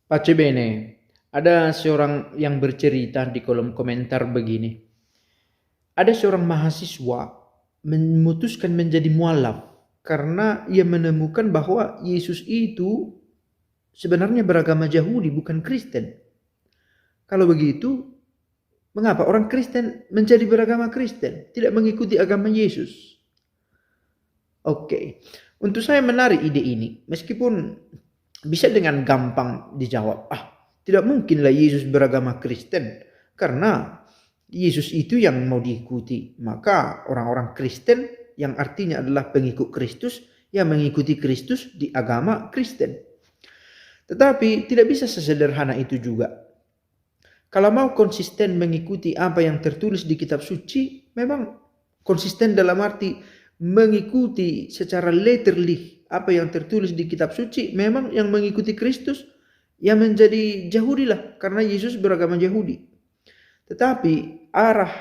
Pace bene, ada seorang yang bercerita di kolom komentar begini. Ada seorang mahasiswa memutuskan menjadi mualaf karena ia menemukan bahwa Yesus itu sebenarnya beragama Yahudi, bukan Kristen. Kalau begitu, mengapa orang Kristen menjadi beragama Kristen, tidak mengikuti agama Yesus? Oke, untuk saya menarik ide ini, meskipun bisa dengan gampang dijawab, tidak mungkinlah Yesus beragama Kristen, karena Yesus itu yang mau diikuti. Maka orang-orang Kristen yang artinya adalah pengikut Kristus, yang mengikuti Kristus di agama Kristen. Tetapi tidak bisa sesederhana itu juga. Kalau mau konsisten mengikuti apa yang tertulis di kitab suci, memang konsisten dalam arti mengikuti secara literally apa yang tertulis di kitab suci, memang yang mengikuti Kristus yang menjadi Yahudi lah, karena Yesus beragama Yahudi. Tetapi arah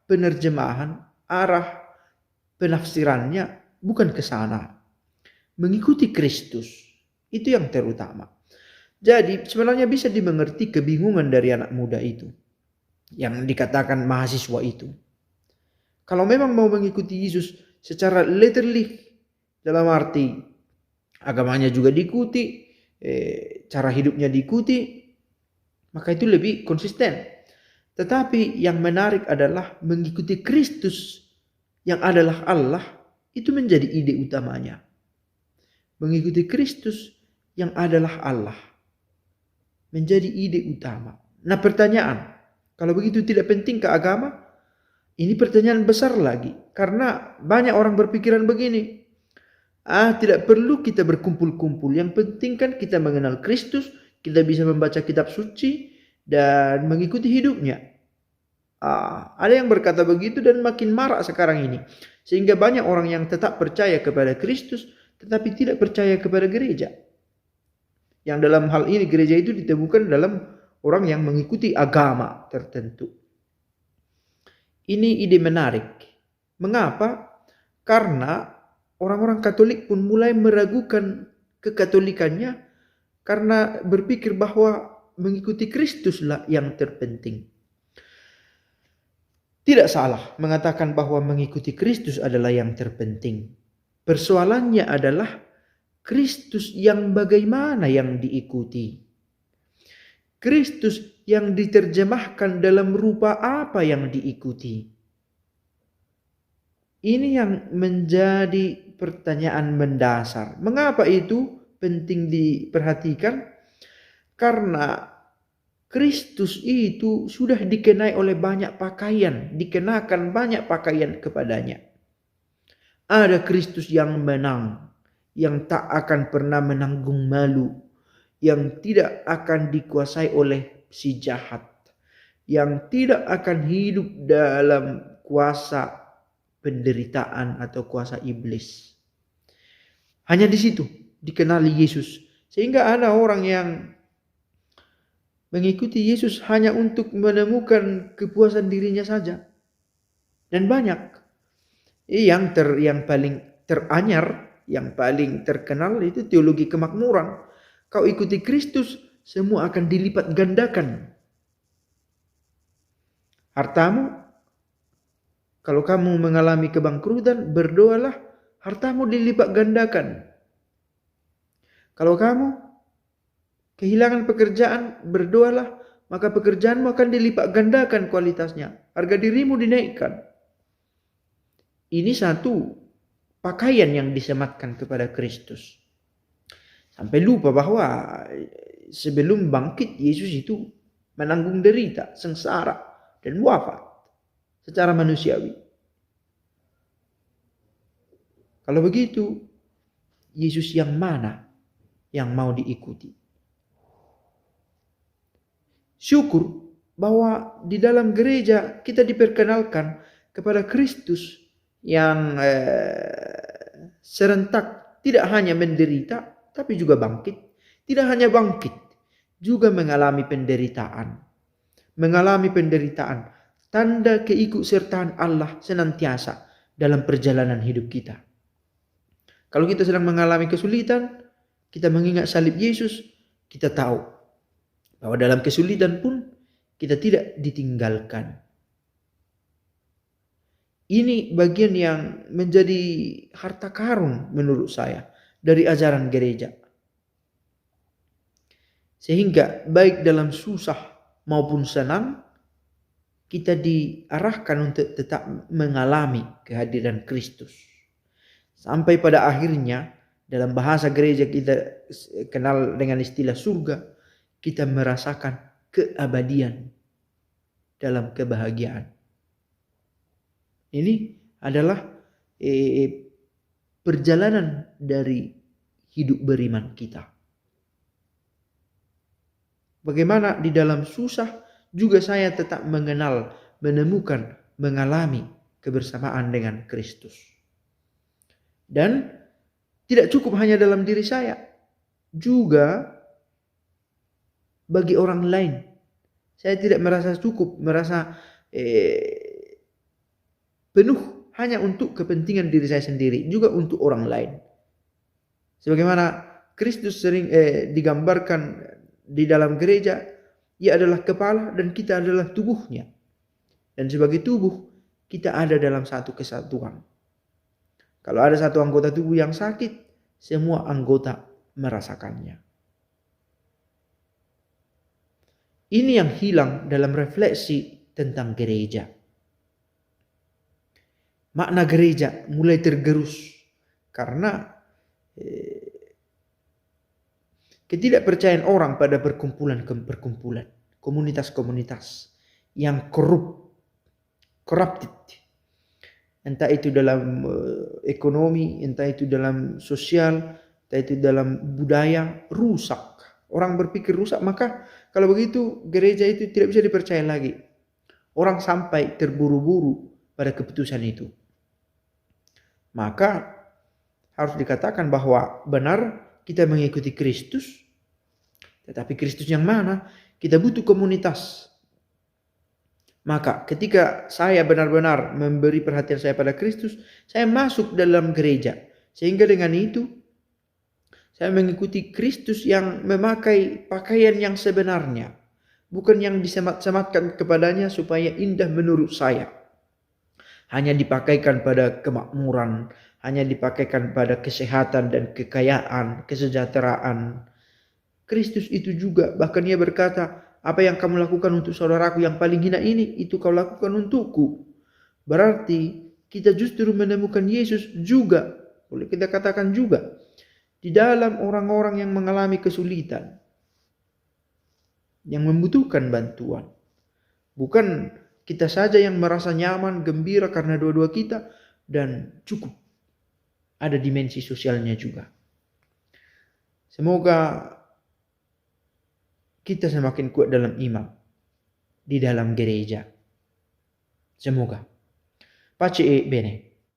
penerjemahan, arah penafsirannya bukan ke sana. Mengikuti Kristus itu yang terutama. Jadi sebenarnya bisa dimengerti kebingungan dari anak muda itu, yang dikatakan mahasiswa itu. Kalau memang mau mengikuti Yesus secara literally, dalam arti agamanya juga diikuti, cara hidupnya diikuti, maka itu lebih konsisten. Tetapi yang menarik adalah mengikuti Kristus yang adalah Allah, itu menjadi ide utamanya. Mengikuti Kristus yang adalah Allah menjadi ide utama. Nah, pertanyaan, kalau begitu tidak penting ke agama? Ini pertanyaan besar lagi, karena banyak orang berpikiran begini. Tidak perlu kita berkumpul-kumpul, yang penting kan kita mengenal Kristus, kita bisa membaca kitab suci dan mengikuti hidupnya. Ada yang berkata begitu dan makin marak sekarang ini, sehingga banyak orang yang tetap percaya kepada Kristus tetapi tidak percaya kepada gereja. Yang dalam hal ini gereja itu ditemukan dalam orang yang mengikuti agama tertentu. Ini ide menarik. Mengapa? Karena orang-orang Katolik pun mulai meragukan kekatolikannya karena berpikir bahwa mengikuti Kristuslah yang terpenting. Tidak salah mengatakan bahwa mengikuti Kristus adalah yang terpenting. Persoalannya adalah Kristus yang bagaimana yang diikuti. Kristus yang diterjemahkan dalam rupa apa yang diikuti. Ini yang menjadi pertanyaan mendasar. Mengapa itu penting diperhatikan? Karena Kristus itu sudah dikenai oleh banyak pakaian, dikenakan banyak pakaian kepadanya. Ada Kristus yang menang, yang tak akan pernah menanggung malu, yang tidak akan dikuasai oleh si jahat, yang tidak akan hidup dalam kuasa penderitaan atau kuasa iblis. Hanya di situ dikenali Yesus. Sehingga ada orang yang mengikuti Yesus hanya untuk menemukan kepuasan dirinya saja. Dan banyak yang paling teranyar, yang paling terkenal itu teologi kemakmuran. Kau ikuti Kristus, semua akan dilipat gandakan. Hartamu, kalau kamu mengalami kebangkrutan, berdoalah, hartamu dilipat gandakan. Kalau kamu kehilangan pekerjaan, berdoalah, maka pekerjaanmu akan dilipat gandakan kualitasnya. Harga dirimu dinaikkan. Ini satu pakaian yang disematkan kepada Kristus. Sampai lupa bahwa sebelum bangkit Yesus itu menanggung derita, sengsara, dan wafat secara manusiawi. Kalau begitu, Yesus yang mana yang mau diikuti? Syukur bahwa di dalam gereja kita diperkenalkan kepada Kristus yang serentak tidak hanya menderita tapi juga bangkit. Tidak hanya bangkit, juga mengalami penderitaan. Mengalami penderitaan, tanda keikutsertaan Allah senantiasa dalam perjalanan hidup kita. Kalau kita sedang mengalami kesulitan, kita mengingat salib Yesus, kita tahu Bahwa dalam kesulitan pun kita tidak ditinggalkan. Ini bagian yang menjadi harta karun menurut saya dari ajaran gereja. Sehingga baik dalam susah maupun senang, kita diarahkan untuk tetap mengalami kehadiran Kristus. Sampai pada akhirnya dalam bahasa gereja kita kenal dengan istilah surga, kita merasakan keabadian dalam kebahagiaan. Ini adalah perjalanan dari hidup beriman kita. Bagaimana di dalam susah juga saya tetap mengenal, menemukan, mengalami kebersamaan dengan Kristus. Dan tidak cukup hanya dalam diri saya, juga bagi orang lain. Saya tidak merasa cukup, merasa penuh hanya untuk kepentingan diri saya sendiri, juga untuk orang lain. Sebagaimana Kristus sering digambarkan di dalam gereja, ia adalah kepala dan kita adalah tubuhnya. Dan sebagai tubuh, kita ada dalam satu kesatuan. Kalau ada satu anggota tubuh yang sakit, semua anggota merasakannya. Ini yang hilang dalam refleksi tentang gereja. Makna gereja mulai tergerus karena ketidakpercayaan orang pada perkumpulan, komunitas-komunitas yang corrupted. Entah itu dalam ekonomi, entah itu dalam sosial, entah itu dalam budaya, rusak. Orang berpikir rusak, maka kalau begitu gereja itu tidak bisa dipercaya lagi. Orang sampai terburu-buru pada keputusan itu. Maka harus dikatakan bahwa benar kita mengikuti Kristus, tetapi Kristus yang mana? Kita butuh komunitas. Maka ketika saya benar-benar memberi perhatian saya pada Kristus, saya masuk dalam gereja. Sehingga dengan itu, saya mengikuti Kristus yang memakai pakaian yang sebenarnya. Bukan yang disemat-sematkan kepadanya supaya indah menurut saya. Hanya dipakaikan pada kemakmuran, hanya dipakaikan pada kesehatan dan kekayaan, kesejahteraan. Kristus itu juga, bahkan ia berkata, apa yang kamu lakukan untuk saudaraku yang paling hina ini, itu kau lakukan untukku. Berarti kita justru menemukan Yesus juga, boleh kita katakan juga, di dalam orang-orang yang mengalami kesulitan, yang membutuhkan bantuan. Bukan kita saja yang merasa nyaman, gembira karena dua-dua kita, dan cukup. Ada dimensi sosialnya juga. Semoga kita semakin kuat dalam iman di dalam gereja. Semoga. Pace e bene.